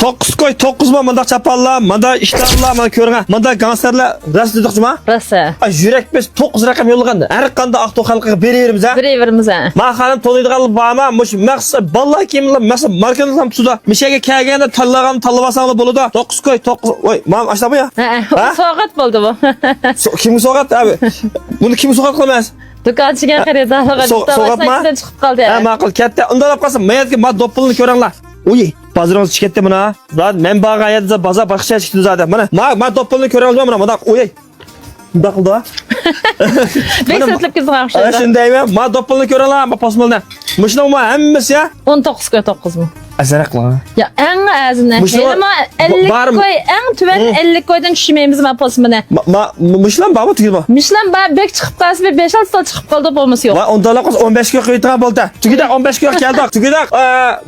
9 koy 9 mu manda çapallar, manda iştahlar, manda körgen, manda gangsterler rast dedik mi? Rasa. Yürek biz 9 rakam yollagan. Her kanda Aqtoq halkıga bererimiz ha. Beremiz ha. Ma xanım to'laydigan barma, mush maqsad vallahi kimlar maqsad markanız ham tuda. Mishaga kelganda tanlagan tanlamasanglar bo'ladi. 9 koy 9. Voy, men ashta bu ya. Ha, so'g'at bo'ldi bu. Kim so'g'at abi? Buni kim so'g'at qilmas? Do'konchiga xaridorlarga so'g'atma chiqib qoldi. Ha, ma'qul katta. Undalab qolsin. Mayatga ma doppulni ko'ringlar. Uy, baziringiz chiqatdi buni. Zat men borgan yerda bozor boshqa chiqdi zaten. Mana doppulni ko'ra olmayman mana. Uy. Bunda qildi. Bek sotlab ketgan Ana o'xshaydi. shundaymi? Ma doppulni ko'ringlar, ma posmoldan. Mushuna hammasi ya. 19 koy 9 mu? Azaraqlar. Ya eng azini. Mushuna- Ama 50 barmi? koy eng tuvan 50 koydan tushmaymiz ma posmini. Mushlan bormi tugilma? Mishlan ba bek chiqib qolsa 5-6 soat chiqib qoldi bo'lmasa yo'q. Va undalab qolsa 15 ga qo'ytirgan bo'ldi. Tugida 15 ga keldi. Tugida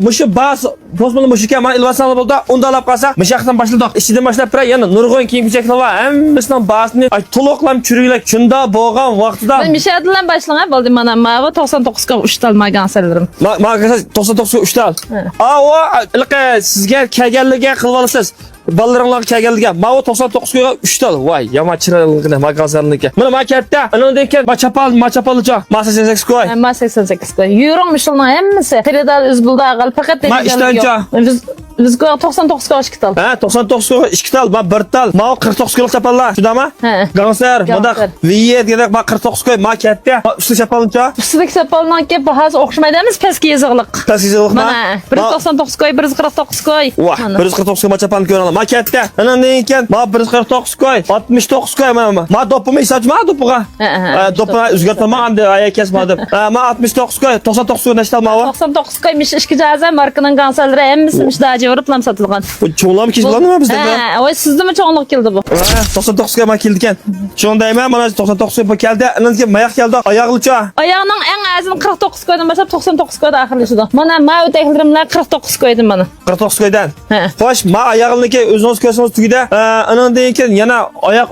mushu bas posmolni mushukka men ilvasan bo'ldi. Undalab qolsa mishaqdan boshladik. Ishidan boshlab tura yana nurg'un kiyim-kechaklar va hammasining basini to'liqlam churiklar shunda bo'lgan vaqtida Men mishadlan boshlangan bo'ldi mana ma 99 ga ushtalmagan sanlarim. ma 99 ga 3 tal. O ilqa sizga kelganligiga qilib olasiz. Balaringlar kelganligiga ma 99 ga 3 tal. Voy, yamachirligini magazarniki. Mana ma katta, undan keyin machapalcha. Ma 88 koy. Ma 88 koy. Yurong mishlan hammasi. Xaridor o'zbulda aqal faqat Ma ishtoncha. Biz 99 ga oshib tal. Ha, 99 ga 2 tal, ma 1 tal. Ma 49 ga chapallar. Shundami? Ha. Gangster, madaq, viyet dedik, ma 49 koy, ma katta. Usti chapalcha. Üstüdeki sapalından ki bahası okşamaydığımız peski yazıqlıq. Tasizlik ma. Mana 199 koy, 149 koy. Vah, 149 ga machapalni ko'raman. Ma katta. Undan keyin ma 149 koy, 69 koy mana. Ma doppimi isachma doppuga. Doppini o'zgartirmagan deb aya kesmadim. Ma 69 koy, 99 ga nechta ma? 99 koy mish ishki jaza markanın kansalları hemmisi mish daji uruplam satılgan. Bu cho'nglam kechlandimi bizda? Ha, o sizdimi cho'nglik keldi bu? 99 ga ma keldi ekan. Shundayman, mana 99 ga keldi. Undan keyin mayoq keldi, oyoqlicha. Ayağının en azını 49 koydan başlap 99 koyda ahirleşdi. Mana ma ötekilerimler 49 koydum mana. 49 koydan. He. Xo'sh, ma oyoqniki o'zingiz ko'rsangiz tugida. Undan keyin yana oyoq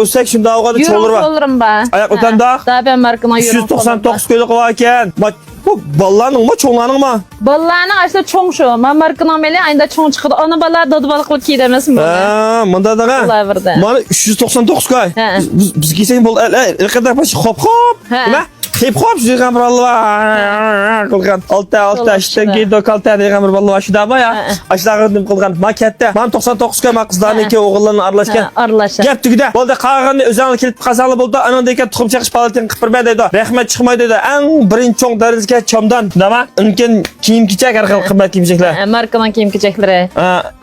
o'sak shunda o'g'ada cho'lur bor. Yürüm ba. Oyoq o'tanda Da ben markana yürüm. 199 koyda qilgan ekan. Bu ballarning mi, cho'nglarning mi? Ballarını açta çoğ şu. Ma markana meli ayında çoğ çıkdı. Onu bala dadı balıklı ki demesin bana. Ha, munda daga. Vallahi birde. Mana 399 koy. He. Biz kelsang bo'ldi. Ilqada baş hop. He. Nima? Hip hop degan bir Allah qilgan. Olta ishdan keyin do'konda degan bir ballar shudami ya? Ashlag'im qilgan. Ma katta. Men 99 ga ma qizlarniki o'g'illarni aralashgan. Arlaşa. Gap tugida. Bo'ldi qag'anni o'zingni kelib qazali bo'ldi. Anandan keyin tuxum chaqish palatin qilib bermay deydi. Rahmat chiqmaydi deydi. Eng birinchi cho'ng darajaga chomdan. Nima? Unkin kiyim-kechak har xil qimmat kiyim-kechaklar. Markadan kiyim kechakları.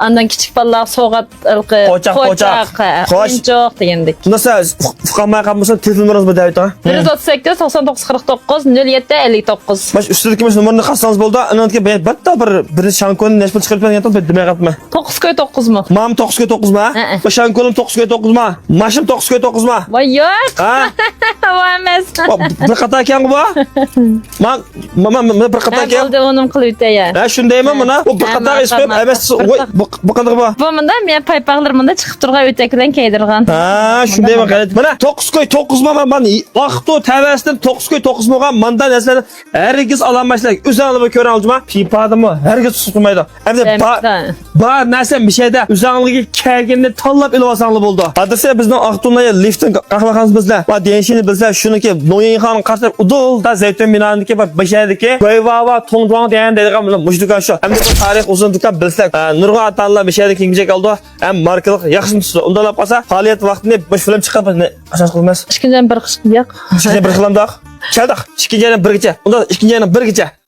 Andan kichik ballar so'g'at ilqi. Qo'chaq. Qo'chaq degandik. Nasıl fuqama qilmasa telefon numarangizni beraydi. 138 99 49 07 59. Baş üstündeki numaranı qassangiz bo'ldi. Undan keyin batta bir shankoni nechta chiqarib bergan ekan, demay qatma. 9 koy 9 mu? Mam 9 ga 9 ma? Bu shankonim 9 ga 9 ma? Mashim 9 ga 9 ma? Voy yo'q. Ha? Voy emas. Bir qator ekan bu. Men bir qator ekan. Bo'ldi unim qilib ya. Ha, shundaymi mana? Bu bir qator ish qo'yib, emas, bu qanday bu? Bu menda men paypaqlarimda chiqib turgan o'takidan kaydirgan. Ha, shundaymi qaraydi. Mana 9 koy 9 ma men vaqto tavasidan 9 koy 9 bo'lgan manda narsalar hergiz ololmaslik. O'zingni ko'ra olma. Pipadimi? Hergiz tutmaydi. Endi bar narsa mishayda o'zingizga kelganini tanlab ilib olsanglar bo'ldi. Hadisa bizning Aqto'naya liftdan qahvaxonamiz bizlar. Va denishini bilsa shuniki Noyinxon qartab udulda Zaytun binoniki va bishaydiki Goyvava Tongjuang degan deydigan mushdukan shu. Endi bu tarix uzunlikdan bilsak, nurg'on atanlar bishayda kengijak oldi. Ham markalik yaxshi tutdi. Undan olib qolsa, faoliyat vaqtini bosh film chiqib asos qilmas. Ishkindan bir qish yo'q. Ishkindan bir xilamdoq. Keldik. Ikkinchi yana birgacha. Unda ikkinchi yana birgacha.